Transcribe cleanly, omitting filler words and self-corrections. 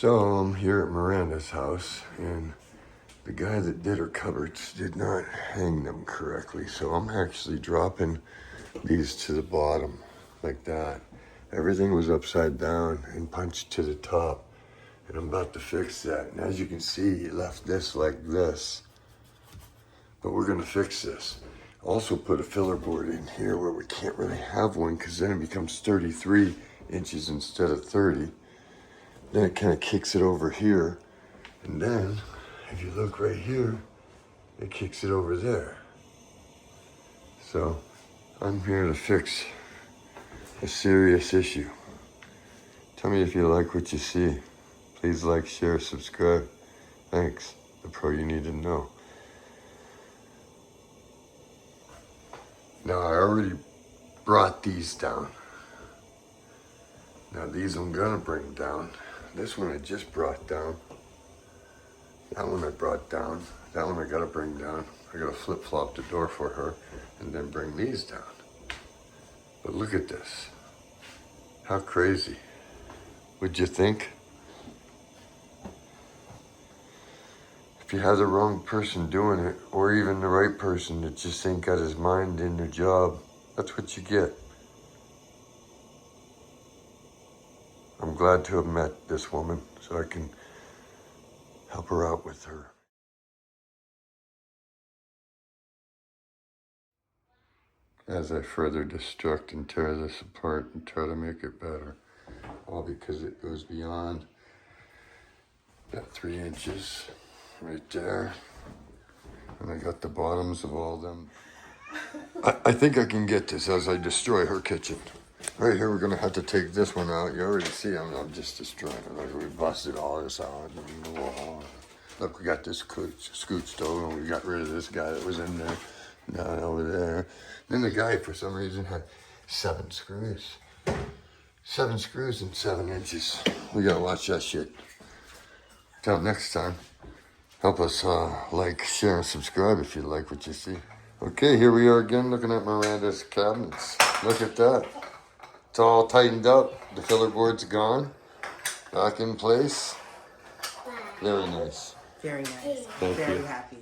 So I'm here at Miranda's house, and the guy that did her cupboards did not hang them correctly. So I'm actually dropping these to the bottom like that. Everything was upside down and punched to the top. And I'm about to fix that. And as you can see, he left this like this. But we're gonna fix this. Also put a filler board in here where we can't really have one because then it becomes 33 inches instead of 30. Then it kind of kicks it over here. And then, if you look right here, it kicks it over there. So, I'm here to fix a serious issue. Tell me if you like what you see. Please like, share, subscribe. Thanks. The pro you need to know. Now, I already brought these down. Now, these I'm gonna bring down. This one I just brought down. That one I brought down. That one I gotta bring down. I gotta flip-flop the door for her and then bring these down. But look at this. How crazy. Would you think? If you have the wrong person doing it, or even the right person that just ain't got his mind in their job, that's what you get. I'm glad to have met this woman so I can help her out with her. As I further destruct and tear this apart and try to make it better. All because it goes beyond that 3 inches right there. And I got the bottoms of all them. I think I can get this as I destroy her kitchen. Right here, we're gonna have to take this one out. You already see I'm just destroying it. Like we busted all this out. Look, we got this scoot stove, and we got rid of this guy that was in there, down over there. Then the guy, for some reason, had 7 screws. 7 screws in 7 inches. We gotta watch that shit. Till next time, help us like, share, and subscribe if you like what you see. Okay, here we are again looking at Miranda's cabinets. Look at that. It's all tightened up. The filler board's gone. Back in place. Very nice. Very nice. Thank Very you. happy.